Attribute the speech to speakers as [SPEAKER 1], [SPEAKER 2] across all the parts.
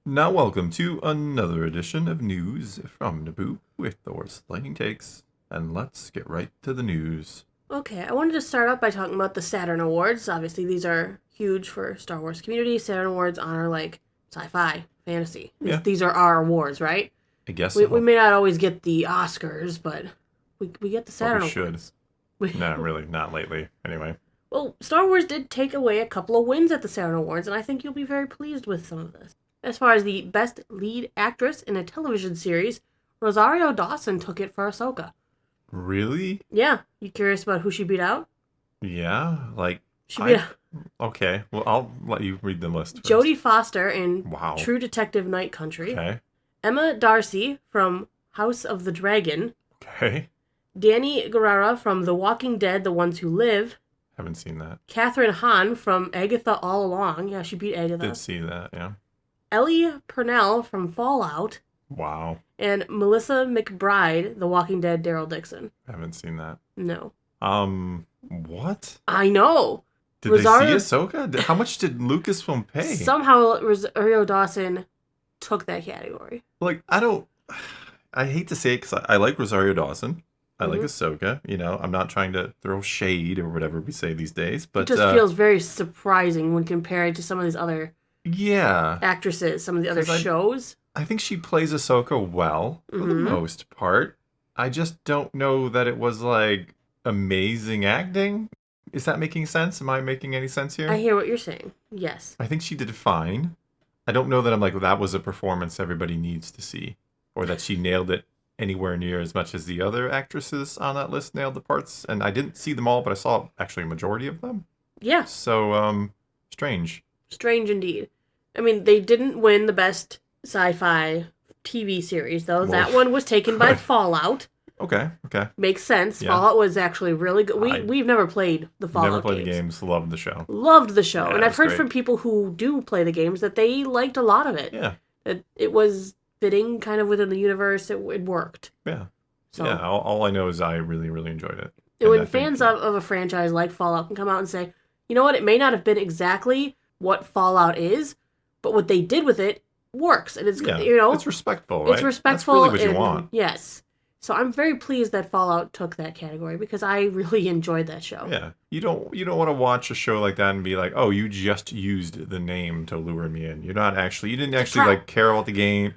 [SPEAKER 1] Now, welcome to another edition of News from Naboo with Thor's Lightning Takes. And let's get right to the news.
[SPEAKER 2] Okay, I wanted to start out by talking about the Saturn Awards. Obviously, these are huge for Star Wars community. Saturn Awards honor, like, sci-fi, fantasy. These are our awards, right?
[SPEAKER 1] I guess
[SPEAKER 2] we may not always get the Oscars, but we get the Saturn
[SPEAKER 1] Awards. We should. No, really, not lately. Anyway.
[SPEAKER 2] Well, Star Wars did take away a couple of wins at the Saturn Awards, and I think you'll be very pleased with some of this. As far as the Best Lead Actress in a Television Series, Rosario Dawson took it for Ahsoka.
[SPEAKER 1] Really?
[SPEAKER 2] Yeah. You curious about who she beat out?
[SPEAKER 1] Yeah, like...
[SPEAKER 2] She beat out...
[SPEAKER 1] Okay, well, I'll let you read the list first.
[SPEAKER 2] Jodie Foster in True Detective Night Country.
[SPEAKER 1] Okay.
[SPEAKER 2] Emma Darcy from House of the Dragon.
[SPEAKER 1] Okay.
[SPEAKER 2] Danny Guerrera from The Walking Dead, The Ones Who Live.
[SPEAKER 1] Haven't seen that.
[SPEAKER 2] Catherine Hahn from Agatha All Along. Yeah, she beat Agatha.
[SPEAKER 1] Did see that, yeah.
[SPEAKER 2] Ellie Purnell from Fallout.
[SPEAKER 1] Wow.
[SPEAKER 2] And Melissa McBride, The Walking Dead, Daryl Dixon.
[SPEAKER 1] Haven't seen that.
[SPEAKER 2] No.
[SPEAKER 1] What?
[SPEAKER 2] I know.
[SPEAKER 1] Did they see Ahsoka? How much did Lucasfilm pay?
[SPEAKER 2] Somehow Rosario Dawson took that category.
[SPEAKER 1] Like, I hate to say it because I like Rosario Dawson. I like Ahsoka. You know, I'm not trying to throw shade or whatever we say these days, but...
[SPEAKER 2] It just feels very surprising when compared to some of these other... actresses, some of the other shows.
[SPEAKER 1] I think she plays Ahsoka well, for the most part. I just don't know that it was, like, amazing acting. Is that making sense? Am I making any sense here?
[SPEAKER 2] I hear what you're saying. Yes.
[SPEAKER 1] I think she did fine. I don't know that I'm like, well, that was a performance everybody needs to see. Or that she nailed it anywhere near as much as the other actresses on that list nailed the parts. And I didn't see them all, but I saw actually a majority of them.
[SPEAKER 2] Yeah.
[SPEAKER 1] So, strange.
[SPEAKER 2] Strange indeed. I mean, they didn't win the best sci-fi TV series, though. Well, that one was taken by Fallout.
[SPEAKER 1] Okay.
[SPEAKER 2] Makes sense. Yeah. Fallout was actually really good. We've never played the Fallout games.
[SPEAKER 1] Never played the games. Loved the show.
[SPEAKER 2] Yeah, and I've heard from people who do play the games that they liked a lot of it.
[SPEAKER 1] Yeah.
[SPEAKER 2] That it was fitting kind of within the universe. It worked.
[SPEAKER 1] Yeah. So, yeah, all I know is I really, really enjoyed it.
[SPEAKER 2] And when fans of a franchise like Fallout can come out and say, you know what, it may not have been exactly what Fallout is, but what they did with it works. And it's,
[SPEAKER 1] it's respectful, right?
[SPEAKER 2] It's respectful.
[SPEAKER 1] That's really what you want.
[SPEAKER 2] Yes. So I'm very pleased that Fallout took that category because I really enjoyed that show.
[SPEAKER 1] Yeah. You don't want to watch a show like that and be like, oh, you just used the name to lure me in. You didn't actually like care about the game.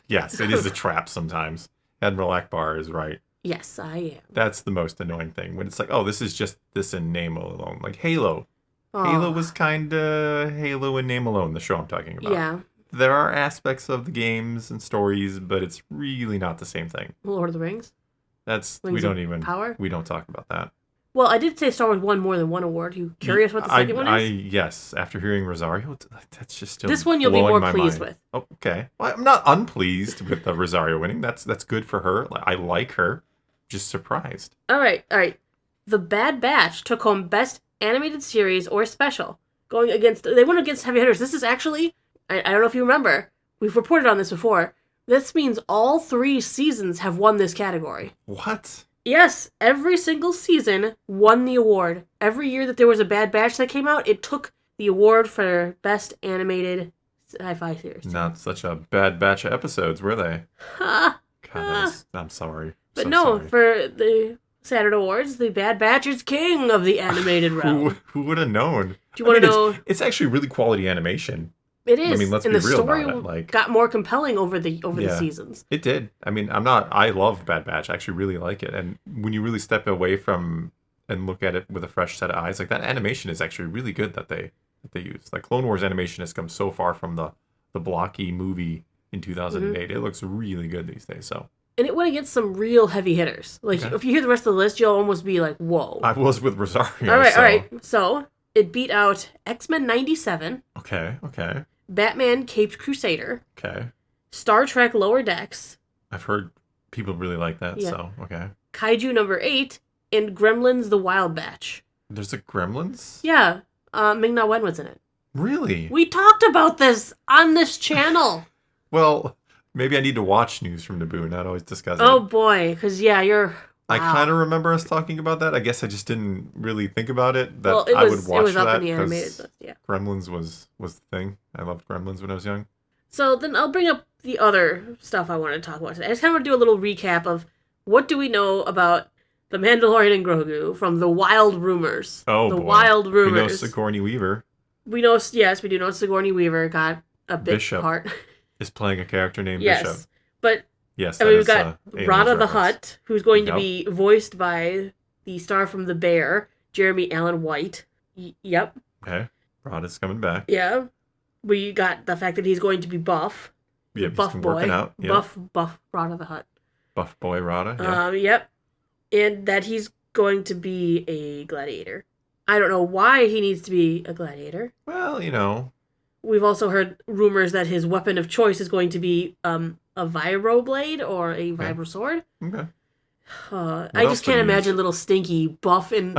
[SPEAKER 1] Yes, it is a trap sometimes. Admiral Akbar is right.
[SPEAKER 2] Yes, I am.
[SPEAKER 1] That's the most annoying thing. When it's like, oh, this is just this in name alone. Like Halo. Oh. Halo was kind of Halo in name alone, the show I'm talking about.
[SPEAKER 2] Yeah.
[SPEAKER 1] There are aspects of the games and stories, but it's really not the same thing.
[SPEAKER 2] Lord of the Rings?
[SPEAKER 1] We don't talk about that.
[SPEAKER 2] Well, I did say Star Wars won more than one award. You curious what the second one is?
[SPEAKER 1] Yes, after hearing Rosario, that's just still
[SPEAKER 2] this one you'll be more pleased with.
[SPEAKER 1] Oh, okay. Well, I'm not unpleased with the Rosario winning. That's good for her. I like her. Just surprised.
[SPEAKER 2] All right. The Bad Batch took home Best Animated Series or Special. They went against heavy hitters. This is actually, I don't know if you remember, we've reported on this before. This means all 3 seasons have won this category.
[SPEAKER 1] What?
[SPEAKER 2] Yes, every single season won the award. Every year that there was a Bad Batch that came out, it took the award for Best Animated Sci-Fi Series.
[SPEAKER 1] Not such a bad batch of episodes, were they? I'm sorry.
[SPEAKER 2] But sorry. For the Saturn Awards, the Bad Batch is king of the animated realm.
[SPEAKER 1] Who would have known?
[SPEAKER 2] Do you want to know?
[SPEAKER 1] It's actually really quality animation.
[SPEAKER 2] It is.
[SPEAKER 1] I mean, let's be real about it. Like,
[SPEAKER 2] got more compelling over the seasons.
[SPEAKER 1] It did. I mean, I love Bad Batch. I actually really like it. And when you really step away from and look at it with a fresh set of eyes, like that animation is actually really good that they use. Like Clone Wars animation has come so far from the blocky movie in 2008. It looks really good these days. So.
[SPEAKER 2] And it went against some real heavy hitters. Like, if you hear the rest of the list, you'll almost be like, whoa.
[SPEAKER 1] I was with Rosario.
[SPEAKER 2] All right. So, it beat out X-Men 97.
[SPEAKER 1] Okay.
[SPEAKER 2] Batman Caped Crusader.
[SPEAKER 1] Okay.
[SPEAKER 2] Star Trek Lower Decks.
[SPEAKER 1] I've heard people really like that, so, okay.
[SPEAKER 2] Kaiju number 8. And Gremlins The Wild Batch.
[SPEAKER 1] There's a Gremlins?
[SPEAKER 2] Yeah. Ming-Na Wen was in it.
[SPEAKER 1] Really?
[SPEAKER 2] We talked about this on this channel.
[SPEAKER 1] Well... Maybe I need to watch News from Naboo, not always discuss it.
[SPEAKER 2] Oh, boy. Because, you're... Wow.
[SPEAKER 1] I kind of remember us talking about that. I guess I just didn't really think about it.
[SPEAKER 2] I would watch that. It was up in the animated list, yeah.
[SPEAKER 1] Gremlins was the thing. I loved Gremlins when I was young.
[SPEAKER 2] So then I'll bring up the other stuff I want to talk about today. I just kind of want to do a little recap of what do we know about the Mandalorian and Grogu from the wild rumors.
[SPEAKER 1] Oh,
[SPEAKER 2] the
[SPEAKER 1] boy.
[SPEAKER 2] wild
[SPEAKER 1] We
[SPEAKER 2] rumors.
[SPEAKER 1] know Sigourney Weaver
[SPEAKER 2] We know, yes, we do know Sigourney Weaver got a big
[SPEAKER 1] Bishop.
[SPEAKER 2] part.
[SPEAKER 1] is playing a character named
[SPEAKER 2] Yes.
[SPEAKER 1] Bishop.
[SPEAKER 2] But
[SPEAKER 1] Yes,
[SPEAKER 2] I
[SPEAKER 1] that
[SPEAKER 2] mean, we've
[SPEAKER 1] is
[SPEAKER 2] got
[SPEAKER 1] Alien's
[SPEAKER 2] Rada the
[SPEAKER 1] reference.
[SPEAKER 2] Hutt, who's going to
[SPEAKER 1] Yep.
[SPEAKER 2] be voiced by the star from The Bear, Jeremy Allen White. Yep.
[SPEAKER 1] Okay. Rada's coming back.
[SPEAKER 2] Yeah. We got the fact that he's going to be buff.
[SPEAKER 1] Yeah, he's
[SPEAKER 2] Buff
[SPEAKER 1] been
[SPEAKER 2] boy.
[SPEAKER 1] working out. Yep.
[SPEAKER 2] Buff Rada the Hutt.
[SPEAKER 1] Buff boy Rada. Yeah.
[SPEAKER 2] Yep. And that he's going to be a gladiator. I don't know why he needs to be a gladiator.
[SPEAKER 1] Well, you know.
[SPEAKER 2] We've also heard rumors that his weapon of choice is going to be a vibro blade or a vibro sword.
[SPEAKER 1] Okay.
[SPEAKER 2] I just can't imagine little Stinky buff and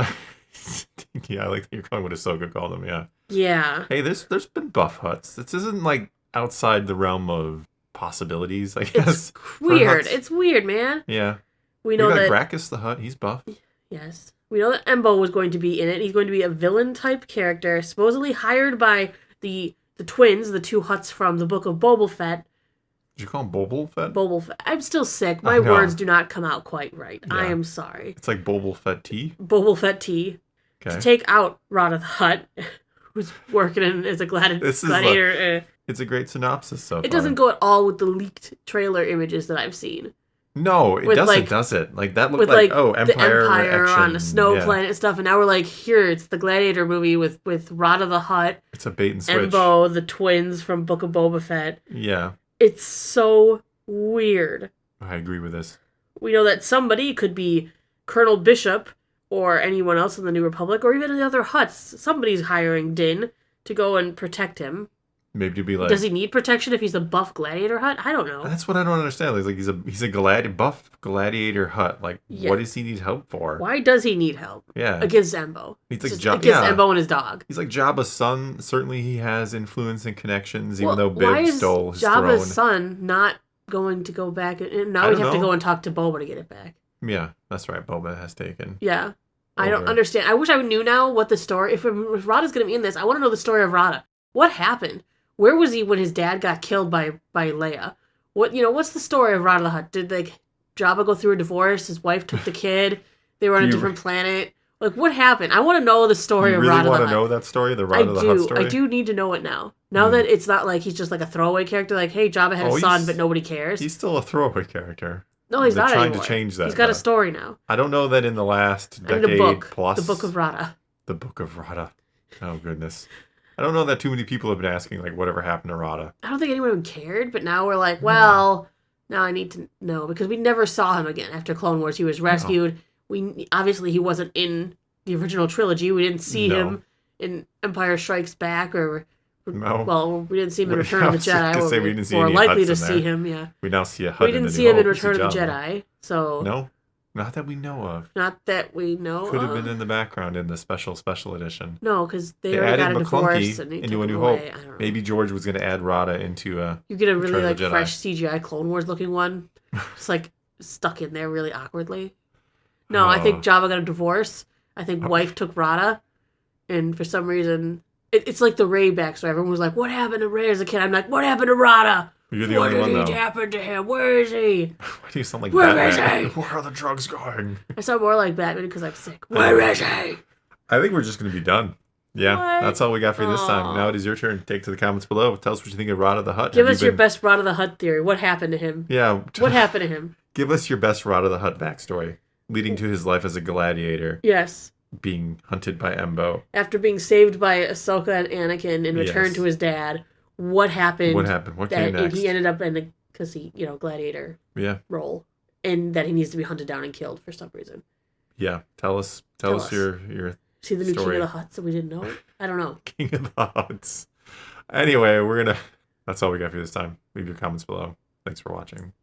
[SPEAKER 1] Yeah, I like that you're calling what Ahsoka called him. Yeah.
[SPEAKER 2] yeah.
[SPEAKER 1] Hey, there's been buff Hutts. This isn't like outside the realm of possibilities, I guess.
[SPEAKER 2] It's weird.
[SPEAKER 1] Hutts.
[SPEAKER 2] It's weird, man.
[SPEAKER 1] Yeah.
[SPEAKER 2] We know
[SPEAKER 1] got
[SPEAKER 2] that
[SPEAKER 1] Gracchus the Hutt. He's buff.
[SPEAKER 2] yes. We know that Embo was going to be in it. He's going to be a villain type character, supposedly hired by the twins, the two Hutts from the Book of Boba Fett.
[SPEAKER 1] Did you call him Boba Fett?
[SPEAKER 2] Boba Fett. I'm still sick.
[SPEAKER 1] I
[SPEAKER 2] My
[SPEAKER 1] know.
[SPEAKER 2] words do not come out quite right. I
[SPEAKER 1] Yeah.
[SPEAKER 2] am sorry.
[SPEAKER 1] It's like Boba Fett tea.
[SPEAKER 2] Boba Fett T.
[SPEAKER 1] Okay.
[SPEAKER 2] To take out Rada the Hutt, who's working as a
[SPEAKER 1] This is
[SPEAKER 2] gladiator.
[SPEAKER 1] It's a great synopsis so far.
[SPEAKER 2] It doesn't go at all with the leaked trailer images that I've seen.
[SPEAKER 1] No, it
[SPEAKER 2] with,
[SPEAKER 1] doesn't,
[SPEAKER 2] like-
[SPEAKER 1] does it? Like, that looked
[SPEAKER 2] With
[SPEAKER 1] like,
[SPEAKER 2] like
[SPEAKER 1] oh,
[SPEAKER 2] the
[SPEAKER 1] Empire
[SPEAKER 2] Empire
[SPEAKER 1] action.
[SPEAKER 2] on a snow
[SPEAKER 1] Yeah.
[SPEAKER 2] planet and stuff, and now we're like, here, it's the gladiator movie with Rada the Hutt,
[SPEAKER 1] It's a bait and switch.
[SPEAKER 2] Embo, the twins from Book of Boba Fett.
[SPEAKER 1] Yeah,
[SPEAKER 2] It's so weird.
[SPEAKER 1] I agree with this.
[SPEAKER 2] We know that somebody could be Colonel Bishop or anyone else in the New Republic, or even the other Hutts. Somebody's hiring Din to go and protect him.
[SPEAKER 1] Maybe to be like,
[SPEAKER 2] Does he need protection if he's a buff gladiator Hutt? I don't know.
[SPEAKER 1] that's what I don't understand. Like he's a buff gladiator Hutt. Like,
[SPEAKER 2] Yeah.
[SPEAKER 1] what does he need help for?
[SPEAKER 2] Why does he need help
[SPEAKER 1] Yeah,
[SPEAKER 2] against Embo?
[SPEAKER 1] he's like
[SPEAKER 2] Against
[SPEAKER 1] yeah.
[SPEAKER 2] Embo and his dog.
[SPEAKER 1] He's like Jabba's son. Certainly, he has influence and connections, even though
[SPEAKER 2] why
[SPEAKER 1] Bib
[SPEAKER 2] is
[SPEAKER 1] stole his
[SPEAKER 2] Jabba's
[SPEAKER 1] throne.
[SPEAKER 2] son not going to go back? And now
[SPEAKER 1] I
[SPEAKER 2] we
[SPEAKER 1] don't
[SPEAKER 2] have to
[SPEAKER 1] know.
[SPEAKER 2] go and talk to Boba to get it back.
[SPEAKER 1] Yeah, that's right. Boba has taken.
[SPEAKER 2] Yeah. I don't
[SPEAKER 1] Over.
[SPEAKER 2] understand. I wish I knew now what the story... If Rada's going to be in this, I want to know the story of Rada. What happened? Where was he when his dad got killed by Leia? What's the story of Rada the Hutt? Did, Jabba go through a divorce? His wife took the kid? They were on a different planet? Like, what happened? I want to know the story
[SPEAKER 1] You
[SPEAKER 2] of
[SPEAKER 1] really
[SPEAKER 2] Rada the
[SPEAKER 1] want
[SPEAKER 2] Hutt.
[SPEAKER 1] to know that story, the Rada the Hutt story?
[SPEAKER 2] I do need to know it now. Now that it's not like he's just like a throwaway character, like, hey, Jabba had a son, but nobody cares.
[SPEAKER 1] He's still a throwaway character.
[SPEAKER 2] No, he's
[SPEAKER 1] They're
[SPEAKER 2] not
[SPEAKER 1] trying
[SPEAKER 2] anymore.
[SPEAKER 1] to change that.
[SPEAKER 2] He's got
[SPEAKER 1] though.
[SPEAKER 2] a story now.
[SPEAKER 1] I don't know that in the last
[SPEAKER 2] I mean,
[SPEAKER 1] decade
[SPEAKER 2] the book.
[SPEAKER 1] plus.
[SPEAKER 2] The Book of Rada.
[SPEAKER 1] The Book of Rada. Oh, goodness. I don't know that too many people have been asking, like, whatever happened to Rada.
[SPEAKER 2] I don't think anyone cared, but now we're like, well, now I need to know because we never saw him again after Clone Wars. He was rescued. Obviously he wasn't in the original trilogy. We didn't see him in Empire Strikes Back or
[SPEAKER 1] No.
[SPEAKER 2] well, we didn't see him in Return of the
[SPEAKER 1] I was
[SPEAKER 2] Jedi.
[SPEAKER 1] gonna say we didn't see
[SPEAKER 2] More
[SPEAKER 1] any
[SPEAKER 2] likely
[SPEAKER 1] Hutts
[SPEAKER 2] to
[SPEAKER 1] in
[SPEAKER 2] see
[SPEAKER 1] there.
[SPEAKER 2] him. Yeah,
[SPEAKER 1] We now see a Hutt
[SPEAKER 2] we didn't
[SPEAKER 1] in
[SPEAKER 2] see him in
[SPEAKER 1] New Hope.
[SPEAKER 2] Return of the
[SPEAKER 1] Jabba.
[SPEAKER 2] Jedi. So
[SPEAKER 1] No, not that we know of.
[SPEAKER 2] not that we know.
[SPEAKER 1] Could have
[SPEAKER 2] of.
[SPEAKER 1] been in the background in the special edition.
[SPEAKER 2] No, because they
[SPEAKER 1] They
[SPEAKER 2] already got
[SPEAKER 1] added
[SPEAKER 2] a divorce
[SPEAKER 1] McClunky
[SPEAKER 2] and he
[SPEAKER 1] into
[SPEAKER 2] took
[SPEAKER 1] A
[SPEAKER 2] him
[SPEAKER 1] New
[SPEAKER 2] away.
[SPEAKER 1] Hope.
[SPEAKER 2] I don't know.
[SPEAKER 1] Maybe George was going to add Rada into
[SPEAKER 2] You get a really
[SPEAKER 1] Return of the Jedi.
[SPEAKER 2] fresh CGI Clone Wars looking one. It's stuck in there really awkwardly. No, I think Jabba got a divorce. I think wife took Rada, and for some reason, it's like the Rey backstory. Everyone was like, "What happened to Rey as a kid?" I'm like, "What happened to Rada?
[SPEAKER 1] You're the
[SPEAKER 2] What
[SPEAKER 1] only one,
[SPEAKER 2] did
[SPEAKER 1] though.
[SPEAKER 2] happen to him? Where is he?"
[SPEAKER 1] Why do you sound like
[SPEAKER 2] Where
[SPEAKER 1] Batman?
[SPEAKER 2] is he?
[SPEAKER 1] Where are the drugs going?
[SPEAKER 2] I sound more like Batman because I'm sick. Where is he?
[SPEAKER 1] I think we're just going to be done. Yeah,
[SPEAKER 2] What?
[SPEAKER 1] that's all we got for you this time.
[SPEAKER 2] Aw.
[SPEAKER 1] Now it is your turn. Take to the comments below. Tell us what you think of Rada the Hutt.
[SPEAKER 2] Give
[SPEAKER 1] Have
[SPEAKER 2] us
[SPEAKER 1] you
[SPEAKER 2] your
[SPEAKER 1] been-
[SPEAKER 2] best Rada the Hutt theory. What happened to him?
[SPEAKER 1] Yeah.
[SPEAKER 2] What happened to him?
[SPEAKER 1] Give us your best Rada the Hutt backstory, leading to his life as a gladiator,
[SPEAKER 2] Yes.
[SPEAKER 1] being hunted by Embo.
[SPEAKER 2] After being saved by Ahsoka and Anakin and returned
[SPEAKER 1] Yes.
[SPEAKER 2] to his dad, what happened?
[SPEAKER 1] What happened? What came
[SPEAKER 2] That
[SPEAKER 1] next?
[SPEAKER 2] he ended up in the gladiator
[SPEAKER 1] Yeah,
[SPEAKER 2] role, and that he needs to be hunted down and killed for some reason.
[SPEAKER 1] yeah. Tell us your
[SPEAKER 2] Is he the new
[SPEAKER 1] story.
[SPEAKER 2] King of the Hutts that we didn't know? I don't know.
[SPEAKER 1] King of the Huts. Anyway, that's all we got for you this time. Leave your comments below. Thanks for watching.